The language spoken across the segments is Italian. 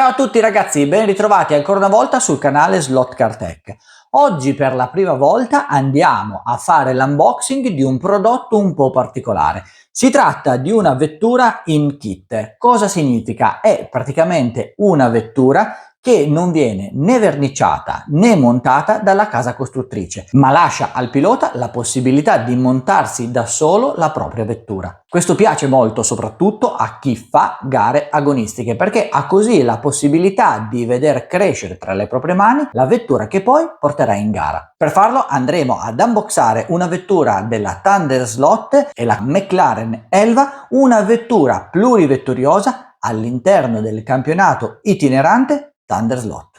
Ciao a tutti ragazzi, ben ritrovati ancora una volta sul canale Slot Car Tech. Oggi per la prima volta andiamo a fare l'unboxing di un prodotto un po' particolare. Si tratta di una vettura in kit. Cosa significa? È praticamente una vettura che non viene né verniciata né montata dalla casa costruttrice, ma lascia al pilota la possibilità di montarsi da solo la propria vettura. Questo piace molto soprattutto a chi fa gare agonistiche, perché ha così la possibilità di veder crescere tra le proprie mani la vettura che poi porterà in gara. Per farlo andremo ad unboxare una vettura della Thunder Slot e la McLaren Elva, una vettura plurivetturiosa all'interno del campionato itinerante Thunder Slot.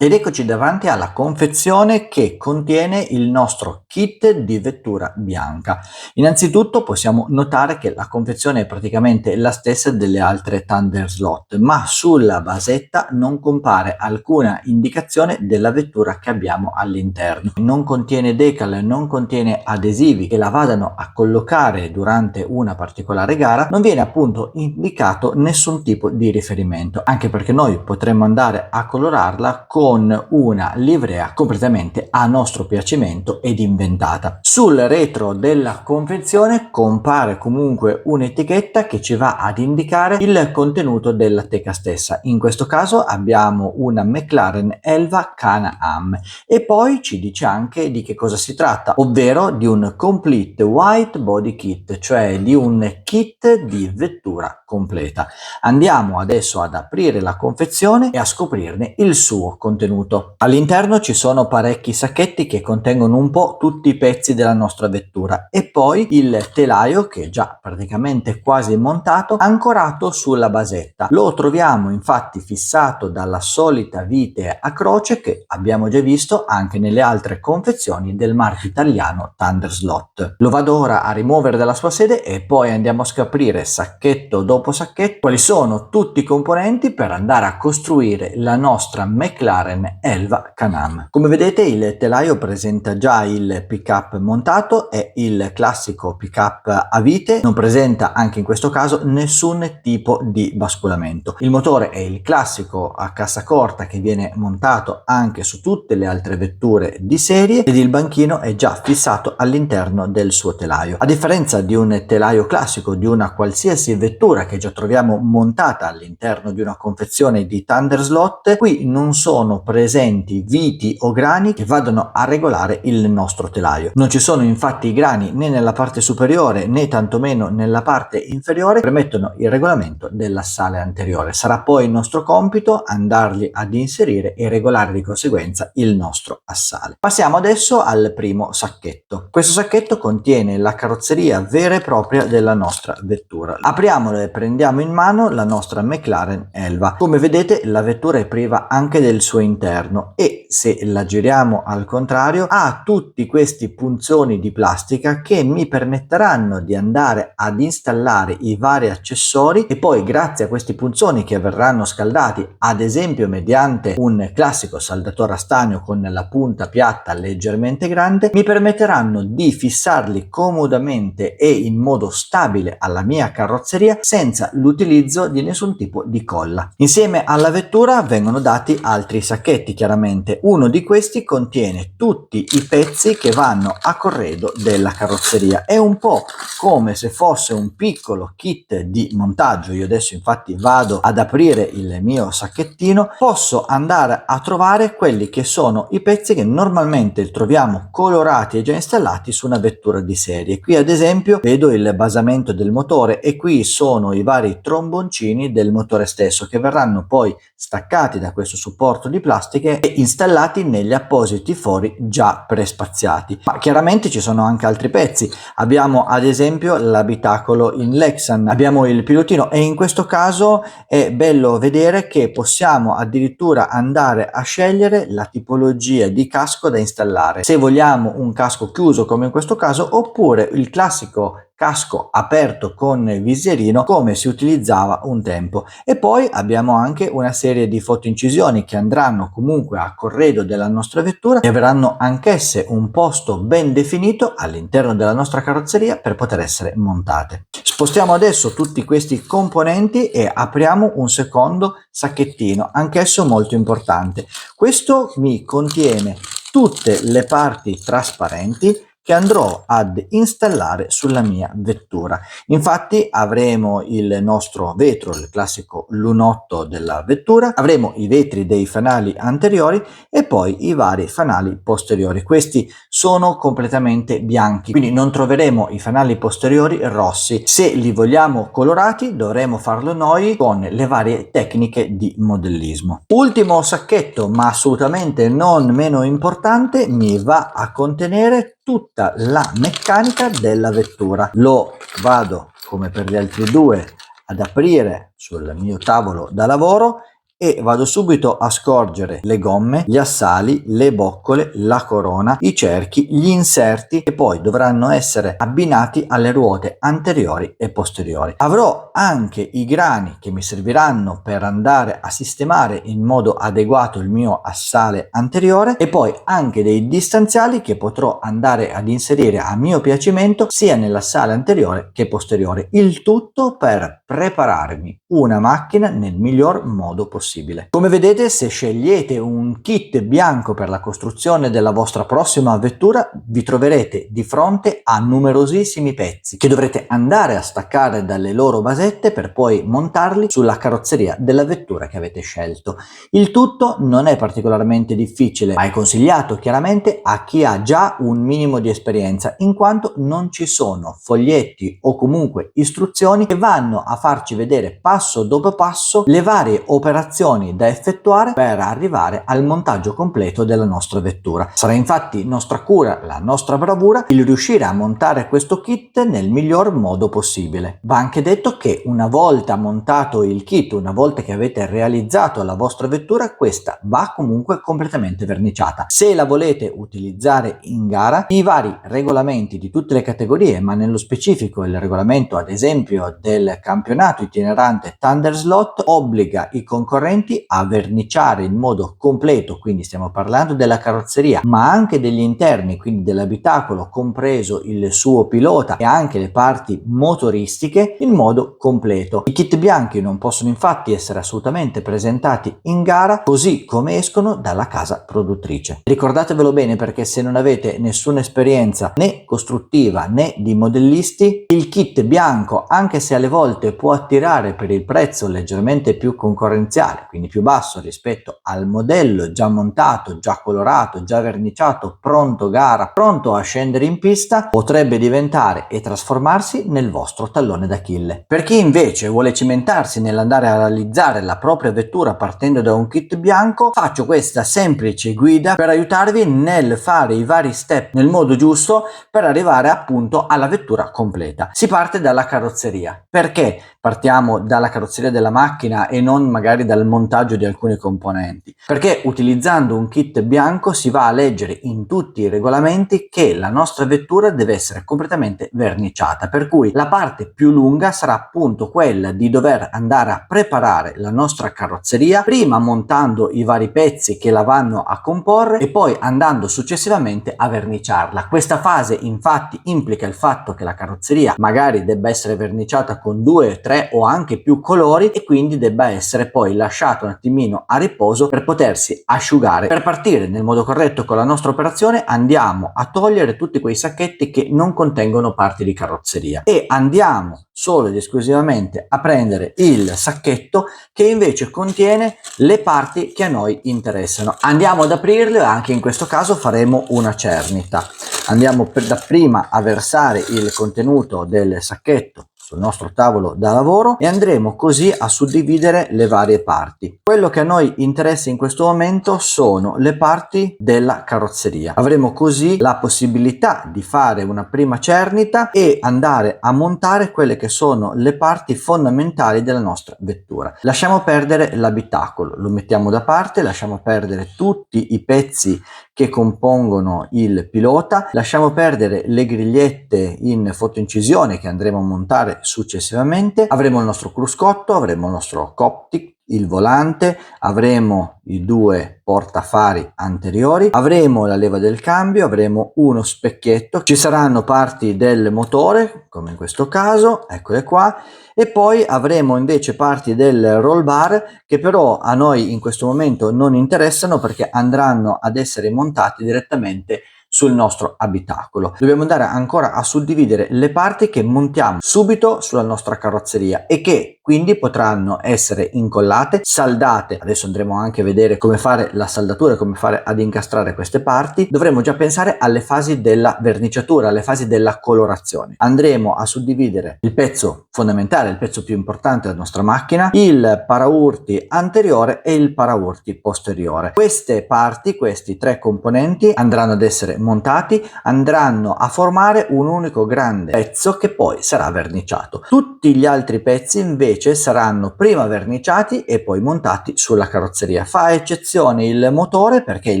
Ed eccoci davanti alla confezione che contiene il nostro kit di vettura bianca. Innanzitutto possiamo notare che la confezione è praticamente la stessa delle altre Thunder Slot, ma sulla basetta non compare alcuna indicazione della vettura che abbiamo all'interno. Non contiene decal, non contiene adesivi che la vadano a collocare durante una particolare gara, non viene appunto indicato nessun tipo di riferimento, anche perché noi potremmo andare a colorarla con una livrea completamente a nostro piacimento ed inventata. Sul retro della confezione compare comunque un'etichetta che ci va ad indicare il contenuto della teca stessa. In questo caso abbiamo una McLaren Elva Can-Am e poi ci dice anche di che cosa si tratta, ovvero di un Complete White Body Kit, cioè di un kit di vettura completa. Andiamo adesso ad aprire la confezione e a scoprirne il suo contenuto. All'interno ci sono parecchi sacchetti che contengono un po' tutti i pezzi della nostra vettura e poi il telaio che è già praticamente quasi montato, ancorato sulla basetta. Lo troviamo infatti fissato dalla solita vite a croce che abbiamo già visto anche nelle altre confezioni del marchio italiano Thunder Slot. Lo vado ora a rimuovere dalla sua sede e poi andiamo a scoprire sacchetto dopo sacchetto quali sono tutti i componenti per andare a costruire la nostra McLaren Elva Can-Am. Come vedete il telaio presenta già il pick-up montato, è il classico pick-up a vite, non presenta anche in questo caso nessun tipo di basculamento. Il motore è il classico a cassa corta che viene montato anche su tutte le altre vetture di serie ed il banchino è già fissato all'interno del suo telaio. A differenza di un telaio classico di una qualsiasi vettura che già troviamo montata all'interno di una confezione di Thunder Slot, qui non sono presenti viti o grani che vadano a regolare il nostro telaio. Non ci sono infatti grani né nella parte superiore né tantomeno nella parte inferiore, permettono il regolamento dell'assale anteriore. Sarà poi il nostro compito andarli ad inserire e regolare di conseguenza il nostro assale. Passiamo adesso al primo sacchetto. Questo sacchetto contiene la carrozzeria vera e propria della nostra vettura. Apriamolo e prendiamo in mano la nostra McLaren Elva. Come vedete la vettura è priva anche del suo interno e se la giriamo al contrario ha tutti questi punzoni di plastica che mi permetteranno di andare ad installare i vari accessori e poi grazie a questi punzoni che verranno scaldati ad esempio mediante un classico saldatore a stagno con la punta piatta leggermente grande, mi permetteranno di fissarli comodamente e in modo stabile alla mia carrozzeria senza l'utilizzo di nessun tipo di colla. Insieme alla vettura vengono dati altri sacchetti, chiaramente uno di questi contiene tutti i pezzi che vanno a corredo della carrozzeria. È un po' come se fosse un piccolo kit di montaggio. Io adesso infatti vado ad aprire il mio sacchettino, posso andare a trovare quelli che sono i pezzi che normalmente troviamo colorati e già installati su una vettura di serie. Qui ad esempio vedo il basamento del motore e qui sono i vari tromboncini del motore stesso che verranno poi staccati da questo supporto di plastiche e installati negli appositi fori già prespaziati. Ma chiaramente ci sono anche altri pezzi. Abbiamo ad esempio l'abitacolo in Lexan, abbiamo il pilotino e in questo caso è bello vedere che possiamo addirittura andare a scegliere la tipologia di casco da installare, se vogliamo un casco chiuso come in questo caso oppure il classico casco aperto con visierino come si utilizzava un tempo. E poi abbiamo anche una serie di fotoincisioni che andranno comunque a corredo della nostra vettura e avranno anch'esse un posto ben definito all'interno della nostra carrozzeria per poter essere montate. Spostiamo adesso tutti questi componenti e apriamo un secondo sacchettino, anch'esso molto importante. Questo mi contiene tutte le parti trasparenti che andrò ad installare sulla mia vettura. Infatti avremo il nostro vetro, il classico lunotto della vettura, avremo i vetri dei fanali anteriori e poi i vari fanali posteriori. Questi sono completamente bianchi, quindi non troveremo i fanali posteriori rossi. Se li vogliamo colorati dovremo farlo noi con le varie tecniche di modellismo. Ultimo sacchetto, ma assolutamente non meno importante, mi va a contenere tutta la meccanica della vettura. Lo vado, come per gli altri due, ad aprire sul mio tavolo da lavoro e vado subito a scorgere le gomme, gli assali, le boccole, la corona, i cerchi, gli inserti che poi dovranno essere abbinati alle ruote anteriori e posteriori. Avrò anche i grani che mi serviranno per andare a sistemare in modo adeguato il mio assale anteriore e poi anche dei distanziali che potrò andare ad inserire a mio piacimento sia nell'assale anteriore che posteriore. Il tutto per prepararmi una macchina nel miglior modo possibile. Come vedete, se scegliete un kit bianco per la costruzione della vostra prossima vettura, vi troverete di fronte a numerosissimi pezzi che dovrete andare a staccare dalle loro basette per poi montarli sulla carrozzeria della vettura che avete scelto. Il tutto non è particolarmente difficile, ma è consigliato chiaramente a chi ha già un minimo di esperienza, in quanto non ci sono foglietti o comunque istruzioni che vanno a farci vedere passo dopo passo le varie operazioni da effettuare per arrivare al montaggio completo della nostra vettura. Sarà infatti nostra cura, la nostra bravura, il riuscire a montare questo kit nel miglior modo possibile. Va anche detto che una volta montato il kit, una volta che avete realizzato la vostra vettura, questa va comunque completamente verniciata. Se la volete utilizzare in gara, i vari regolamenti di tutte le categorie, ma nello specifico il regolamento ad esempio del campionato itinerante Thunder Slot, obbliga i concorrenti a verniciare in modo completo, quindi stiamo parlando della carrozzeria ma anche degli interni, quindi dell'abitacolo compreso il suo pilota e anche le parti motoristiche in modo completo. I kit bianchi non possono infatti essere assolutamente presentati in gara così come escono dalla casa produttrice. Ricordatevelo bene, perché se non avete nessuna esperienza né costruttiva né di modellisti, il kit bianco, anche se alle volte può attirare per il prezzo leggermente più concorrenziale, quindi più basso rispetto al modello già montato, già colorato, già verniciato, pronto gara, pronto a scendere in pista, potrebbe diventare e trasformarsi nel vostro tallone d'Achille. Per chi invece vuole cimentarsi nell'andare a realizzare la propria vettura partendo da un kit bianco, faccio questa semplice guida per aiutarvi nel fare i vari step nel modo giusto per arrivare appunto alla vettura completa. Si parte dalla carrozzeria. Perché partiamo dalla carrozzeria della macchina e non magari dal montaggio di alcuni componenti? Perché utilizzando un kit bianco si va a leggere in tutti i regolamenti che la nostra vettura deve essere completamente verniciata, per cui la parte più lunga sarà appunto quella di dover andare a preparare la nostra carrozzeria, prima montando i vari pezzi che la vanno a comporre e poi andando successivamente a verniciarla. Questa fase infatti implica il fatto che la carrozzeria magari debba essere verniciata con 2, 3 o anche più colori e quindi debba essere poi lasciata un attimino a riposo per potersi asciugare. Per partire nel modo corretto con la nostra operazione andiamo a togliere tutti quei sacchetti che non contengono parti di carrozzeria e andiamo solo ed esclusivamente a prendere il sacchetto che invece contiene le parti che a noi interessano. Andiamo ad aprirle e anche in questo caso faremo una cernita. Andiamo dapprima a versare il contenuto del sacchetto sul nostro tavolo da lavoro e andremo così a suddividere le varie parti. Quello che a noi interessa in questo momento sono le parti della carrozzeria. Avremo così la possibilità di fare una prima cernita e andare a montare quelle che sono le parti fondamentali della nostra vettura. Lasciamo perdere l'abitacolo, lo mettiamo da parte, lasciamo perdere tutti i pezzi che compongono il pilota. Lasciamo perdere le grigliette in fotoincisione che andremo a montare successivamente. Avremo il nostro cruscotto, avremo il nostro cockpit, il volante, avremo i due portafari anteriori, avremo la leva del cambio, avremo uno specchietto, ci saranno parti del motore come in questo caso, eccole qua, e poi avremo invece parti del roll bar che però a noi in questo momento non interessano perché andranno ad essere montati direttamente sul nostro abitacolo. Dobbiamo andare ancora a suddividere le parti che montiamo subito sulla nostra carrozzeria e che quindi potranno essere incollate, saldate. Adesso andremo anche a vedere come fare la saldatura e come fare ad incastrare queste parti. Dovremo già pensare alle fasi della verniciatura, alle fasi della colorazione. Andremo a suddividere il pezzo fondamentale, il pezzo più importante della nostra macchina, il paraurti anteriore e il paraurti posteriore. Queste parti, questi tre componenti andranno ad essere montati, andranno a formare un unico grande pezzo che poi sarà verniciato. Tutti gli altri pezzi invece saranno prima verniciati e poi montati sulla carrozzeria. Fa eccezione il motore perché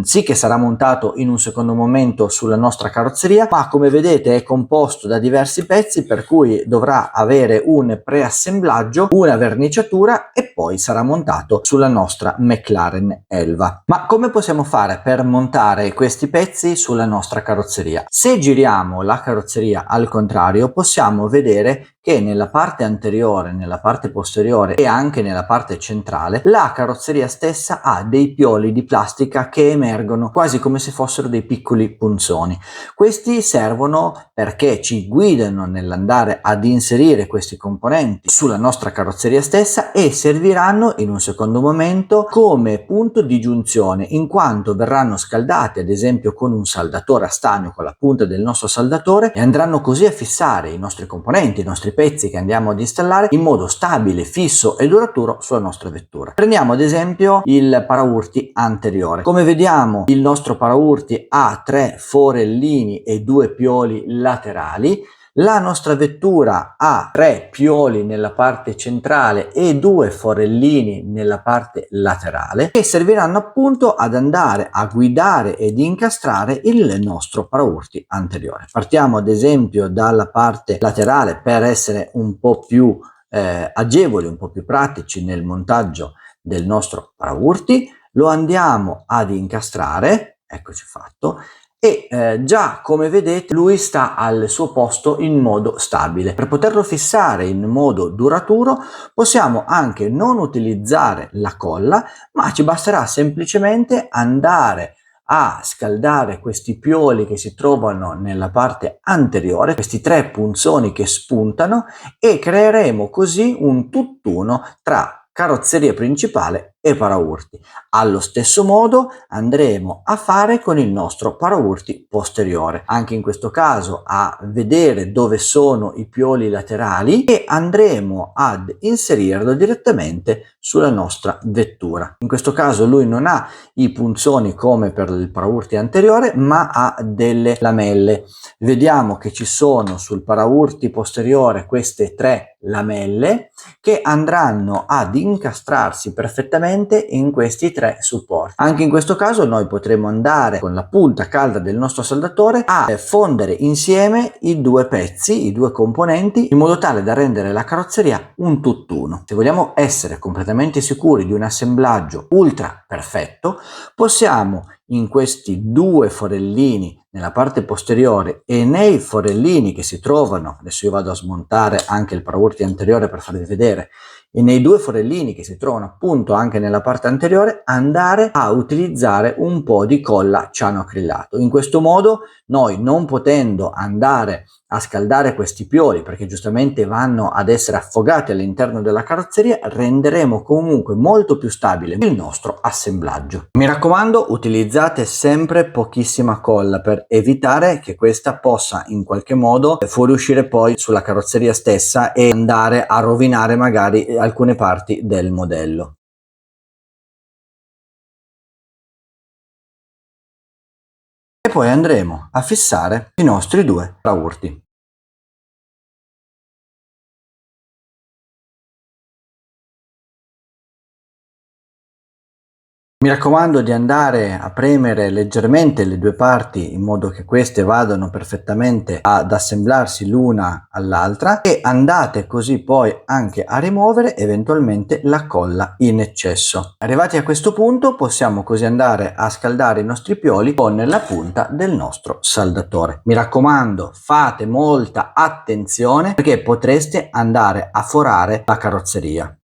sì che sarà montato in un secondo momento sulla nostra carrozzeria, ma come vedete è composto da diversi pezzi per cui dovrà avere un preassemblaggio, una verniciatura e poi sarà montato sulla nostra McLaren Elva. Ma come possiamo fare per montare questi pezzi sulla nostra carrozzeria? Se giriamo la carrozzeria al contrario possiamo vedere che nella parte anteriore, nella parte posteriore e anche nella parte centrale la carrozzeria stessa ha dei pioli di plastica che emergono quasi come se fossero dei piccoli punzoni. Questi servono perché ci guidano nell'andare ad inserire questi componenti sulla nostra carrozzeria stessa e serviranno in un secondo momento come punto di giunzione, in quanto verranno scaldati ad esempio con un saldatore a stagno, con la punta del nostro saldatore, e andranno così a fissare i nostri componenti, i nostri pezzi che andiamo ad installare in modo stabile, fisso e duraturo sulla nostra vettura. Prendiamo ad esempio il paraurti anteriore. Come vediamo il nostro paraurti ha tre forellini e due pioli laterali. La nostra vettura ha tre pioli nella parte centrale e due forellini nella parte laterale che serviranno appunto ad andare a guidare ed incastrare il nostro paraurti anteriore. Partiamo ad esempio dalla parte laterale per essere un po' più agevoli, un po' più pratici nel montaggio del nostro paraurti. Lo andiamo ad incastrare, eccoci fatto, e già come vedete lui sta al suo posto in modo stabile. Per poterlo fissare in modo duraturo possiamo anche non utilizzare la colla, ma ci basterà semplicemente andare a scaldare questi pioli che si trovano nella parte anteriore, questi tre punzoni che spuntano, e creeremo così un tutt'uno tra carrozzeria principale e paraurti. Allo stesso modo andremo a fare con il nostro paraurti posteriore, anche in questo caso a vedere dove sono i pioli laterali e andremo ad inserirlo direttamente sulla nostra vettura. In questo caso lui non ha i punzoni come per il paraurti anteriore, ma ha delle lamelle. Vediamo che ci sono sul paraurti posteriore queste tre lamelle che andranno ad incastrarsi perfettamente in questi tre supporti. Anche in questo caso noi potremo andare con la punta calda del nostro saldatore a fondere insieme i due pezzi, i due componenti, in modo tale da rendere la carrozzeria un tutt'uno. Se vogliamo essere completamente sicuri di un assemblaggio ultra perfetto, possiamo in questi due forellini nella parte posteriore e nei forellini che si trovano, adesso io vado a smontare anche il paraurti anteriore per farvi vedere, e nei due forellini che si trovano appunto anche nella parte anteriore andare a utilizzare un po' di colla cianoacrillato. In questo modo noi, non potendo andare a scaldare questi pioli perché giustamente vanno ad essere affogati all'interno della carrozzeria, renderemo comunque molto più stabile il nostro assemblaggio. Mi raccomando, utilizzate sempre pochissima colla per evitare che questa possa in qualche modo fuoriuscire poi sulla carrozzeria stessa e andare a rovinare magari alcune parti del modello. E poi andremo a fissare i nostri due paraurti. Mi raccomando di andare a premere leggermente le due parti in modo che queste vadano perfettamente ad assemblarsi l'una all'altra, e andate così poi anche a rimuovere eventualmente la colla in eccesso. Arrivati a questo punto possiamo così andare a scaldare i nostri pioli con la punta del nostro saldatore. Mi raccomando, fate molta attenzione perché potreste andare a forare la carrozzeria.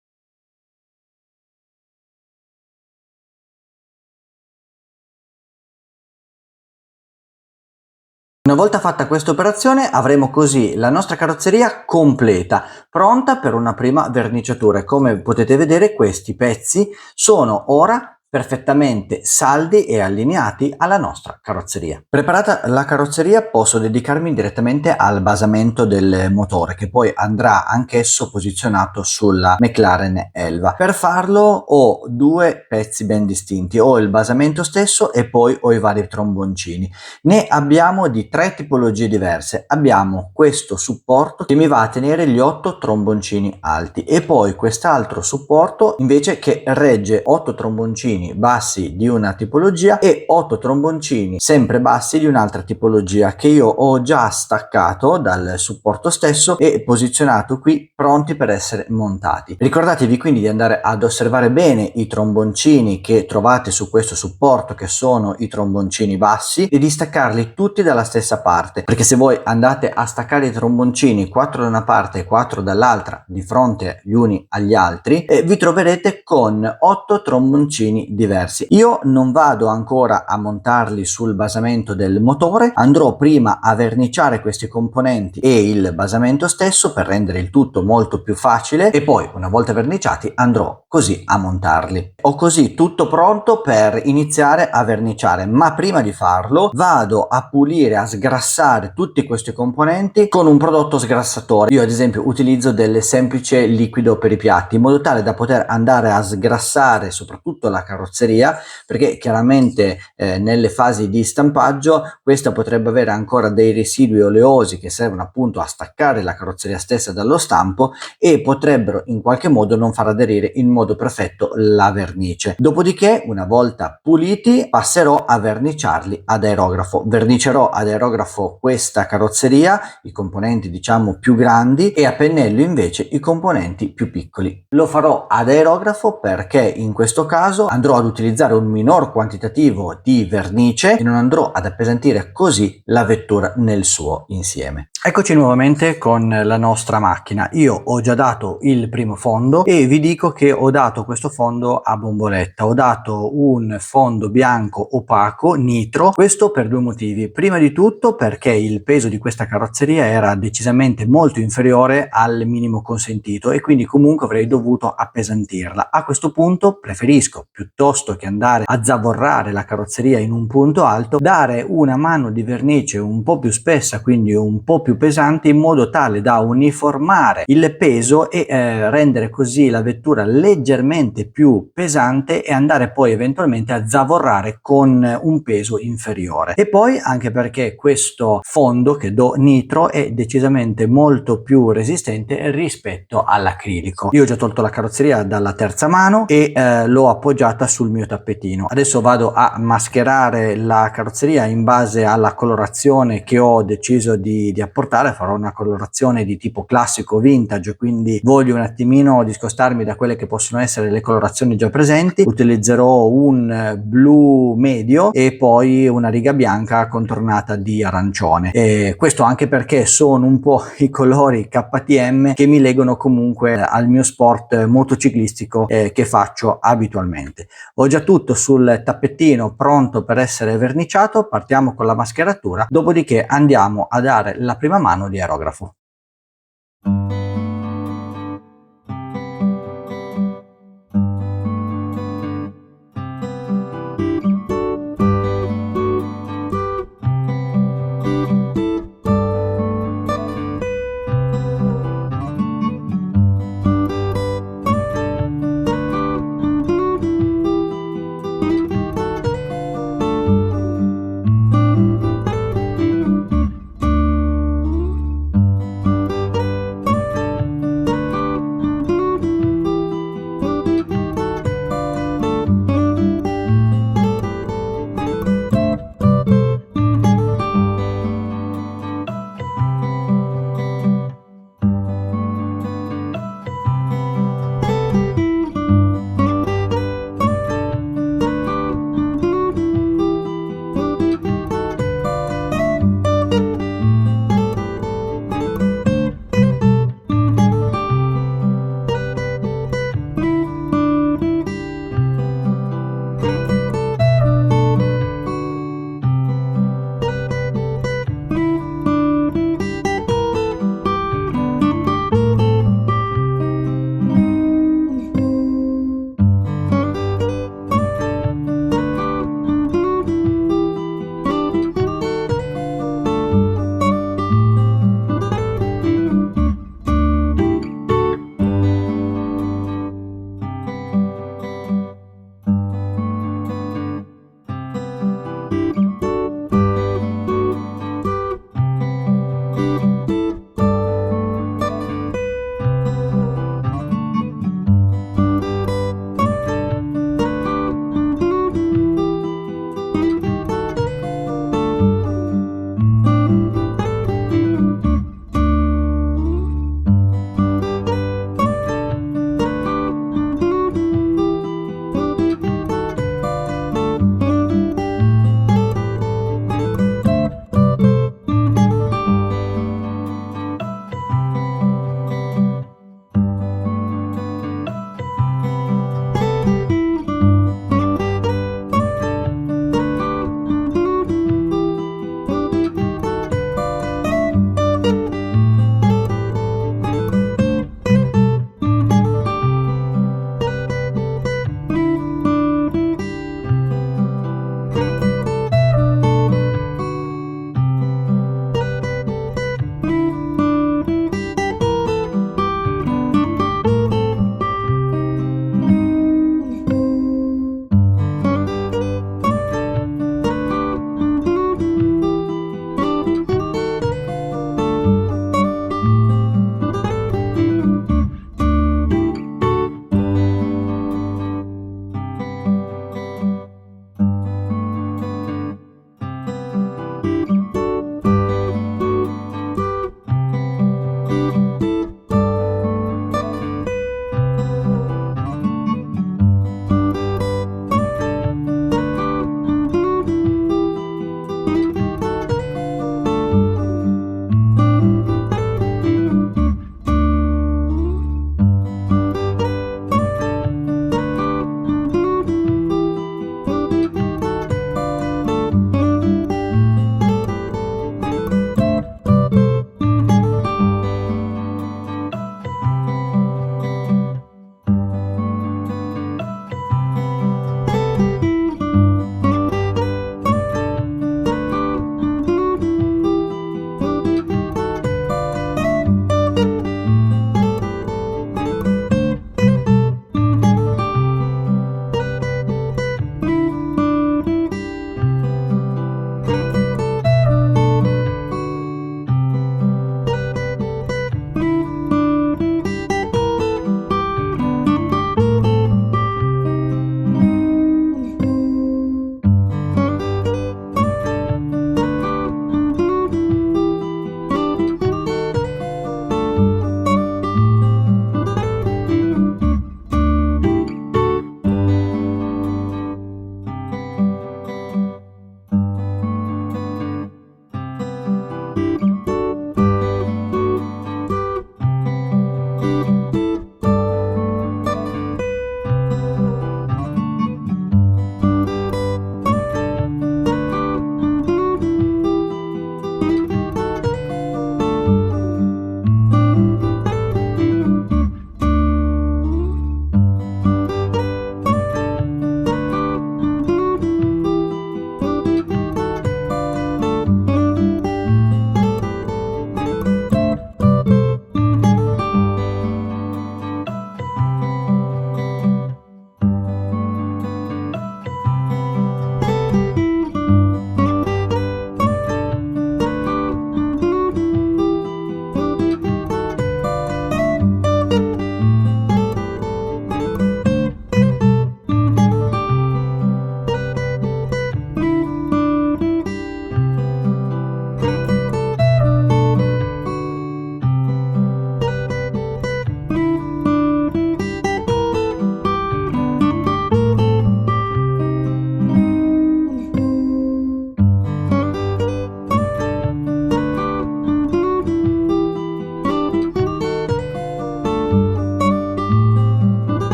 Una volta fatta questa operazione avremo così la nostra carrozzeria completa, pronta per una prima verniciatura. Come potete vedere, questi pezzi sono ora perfettamente saldi e allineati alla nostra carrozzeria. Preparata la carrozzeria posso dedicarmi direttamente al basamento del motore, che poi andrà anch'esso posizionato sulla McLaren Elva. Per farlo ho due pezzi ben distinti: ho il basamento stesso e poi ho i vari tromboncini. Ne abbiamo di tre tipologie diverse. Abbiamo questo supporto che mi va a tenere gli 8 tromboncini alti, e poi quest'altro supporto invece che regge 8 tromboncini bassi di una tipologia e 8 tromboncini sempre bassi di un'altra tipologia, che io ho già staccato dal supporto stesso e posizionato qui pronti per essere montati. Ricordatevi quindi di andare ad osservare bene i tromboncini che trovate su questo supporto, che sono i tromboncini bassi, e di staccarli tutti dalla stessa parte, perché se voi andate a staccare i tromboncini 4 da una parte e 4 dall'altra di fronte gli uni agli altri, vi troverete con 8 tromboncini diversi. Io non vado ancora a montarli sul basamento del motore, andrò prima a verniciare questi componenti e il basamento stesso per rendere il tutto molto più facile, e poi una volta verniciati andrò così a montarli. Ho così tutto pronto per iniziare a verniciare, ma prima di farlo vado a pulire, a sgrassare tutti questi componenti con un prodotto sgrassatore. Io ad esempio utilizzo del semplice liquido per i piatti, in modo tale da poter andare a sgrassare soprattutto la carrozzeria, perché chiaramente nelle fasi di stampaggio questa potrebbe avere ancora dei residui oleosi che servono appunto a staccare la carrozzeria stessa dallo stampo e potrebbero in qualche modo non far aderire in modo perfetto la vernice. Dopodiché, una volta puliti, passerò a verniciarli ad aerografo. Vernicerò ad aerografo questa carrozzeria, i componenti diciamo più grandi, e a pennello invece i componenti più piccoli. Lo farò ad aerografo perché in questo caso andrò ad utilizzare un minor quantitativo di vernice e non andrò ad appesantire così la vettura nel suo insieme. Eccoci nuovamente con la nostra macchina. Io ho già dato il primo fondo e vi dico che ho dato questo fondo a bomboletta. Ho dato un fondo bianco opaco nitro, questo per due motivi. Prima di tutto perché il peso di questa carrozzeria era decisamente molto inferiore al minimo consentito e quindi comunque avrei dovuto appesantirla. A questo punto preferisco, piuttosto che andare a zavorrare la carrozzeria in un punto alto, dare una mano di vernice un po' più spessa, quindi un po' più pesante, in modo tale da uniformare il peso e rendere così la vettura leggermente più pesante, e andare poi eventualmente a zavorrare con un peso inferiore. E poi anche perché questo fondo che do nitro è decisamente molto più resistente rispetto all'acrilico. Io ho già tolto la carrozzeria dalla terza mano e l'ho appoggiata sul mio tappetino. Adesso vado a mascherare la carrozzeria in base alla colorazione che ho deciso di apportare. Farò una colorazione di tipo classico vintage, quindi voglio un attimino discostarmi da quelle che possono essere le colorazioni già presenti. Utilizzerò un blu medio e poi una riga bianca contornata di arancione, e questo anche perché sono un po' i colori KTM che mi legano comunque al mio sport motociclistico che faccio abitualmente. Ho già tutto sul tappettino pronto per essere verniciato, partiamo con la mascheratura, dopodiché andiamo a dare la prima mano di aerografo.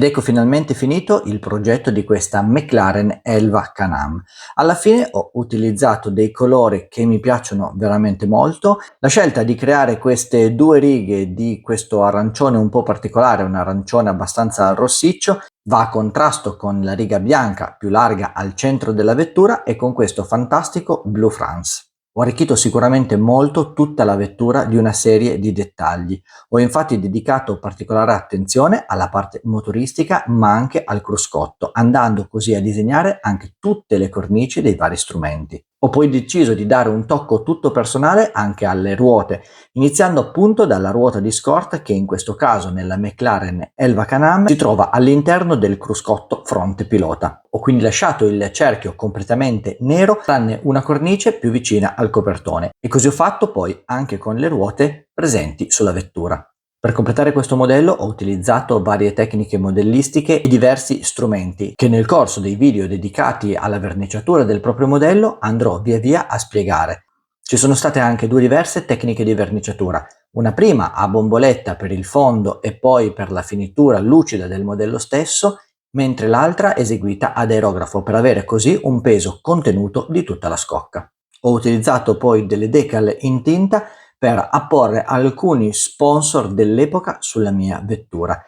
ecco finalmente finito il progetto di questa McLaren Elva Can-Am. Alla fine ho utilizzato dei colori che mi piacciono veramente molto. La scelta di creare queste due righe di questo arancione un po' particolare, un arancione abbastanza rossiccio, va a contrasto con la riga bianca più larga al centro della vettura e con questo fantastico Blue France. Ho arricchito sicuramente molto tutta la vettura di una serie di dettagli. Ho infatti dedicato particolare attenzione alla parte motoristica ma anche al cruscotto, andando così a disegnare anche tutte le cornici dei vari strumenti. Ho poi deciso di dare un tocco tutto personale anche alle ruote, iniziando appunto dalla ruota di scorta che in questo caso nella McLaren Elva Can-Am si trova all'interno del cruscotto fronte pilota. Ho quindi lasciato il cerchio completamente nero tranne una cornice più vicina al copertone e così ho fatto poi anche con le ruote presenti sulla vettura. Per completare questo modello ho utilizzato varie tecniche modellistiche e diversi strumenti che nel corso dei video dedicati alla verniciatura del proprio modello andrò via via a spiegare. Ci sono state anche due diverse tecniche di verniciatura, una prima a bomboletta per il fondo e poi per la finitura lucida del modello stesso, mentre l'altra eseguita ad aerografo per avere così un peso contenuto di tutta la scocca. Ho utilizzato poi delle decal in tinta per apporre alcuni sponsor dell'epoca sulla mia vettura.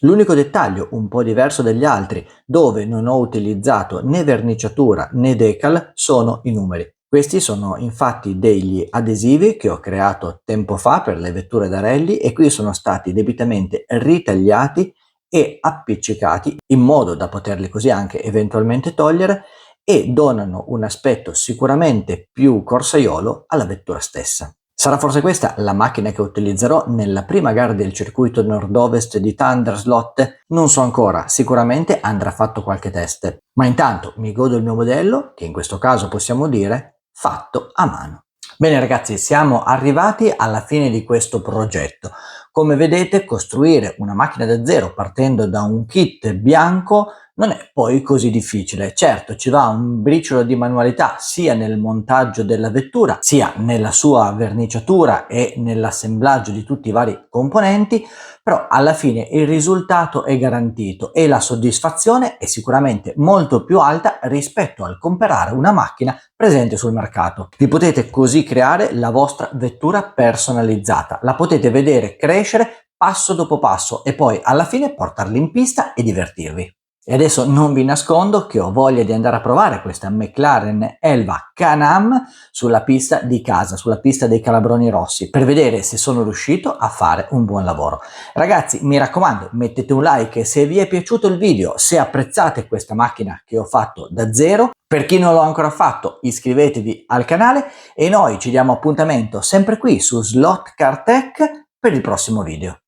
L'unico dettaglio un po' diverso dagli altri, dove non ho utilizzato né verniciatura né decal, sono i numeri. Questi sono infatti degli adesivi che ho creato tempo fa per le vetture da rally e qui sono stati debitamente ritagliati e appiccicati in modo da poterli così anche eventualmente togliere e donano un aspetto sicuramente più corsaiolo alla vettura stessa. Sarà forse questa la macchina che utilizzerò nella prima gara del circuito nord-ovest di Thunderslot? Non so ancora, sicuramente andrà fatto qualche test, ma intanto mi godo il mio modello, che in questo caso possiamo dire fatto a mano. Bene ragazzi, siamo arrivati alla fine di questo progetto. Come vedete, costruire una macchina da zero partendo da un kit bianco non è poi così difficile. Certo, ci va un briciolo di manualità sia nel montaggio della vettura, sia nella sua verniciatura e nell'assemblaggio di tutti i vari componenti, però alla fine il risultato è garantito e la soddisfazione è sicuramente molto più alta rispetto al comprare una macchina presente sul mercato. Vi potete così creare la vostra vettura personalizzata, la potete vedere crescere passo dopo passo e poi alla fine portarla in pista e divertirvi. E adesso non vi nascondo che ho voglia di andare a provare questa McLaren Elva Can-Am sulla pista di casa, sulla pista dei Calabroni Rossi, per vedere se sono riuscito a fare un buon lavoro. Ragazzi, mi raccomando, mettete un like se vi è piaciuto il video, se apprezzate questa macchina che ho fatto da zero. Per chi non l'ho ancora fatto, iscrivetevi al canale e noi ci diamo appuntamento sempre qui su Slot Car Tech per il prossimo video.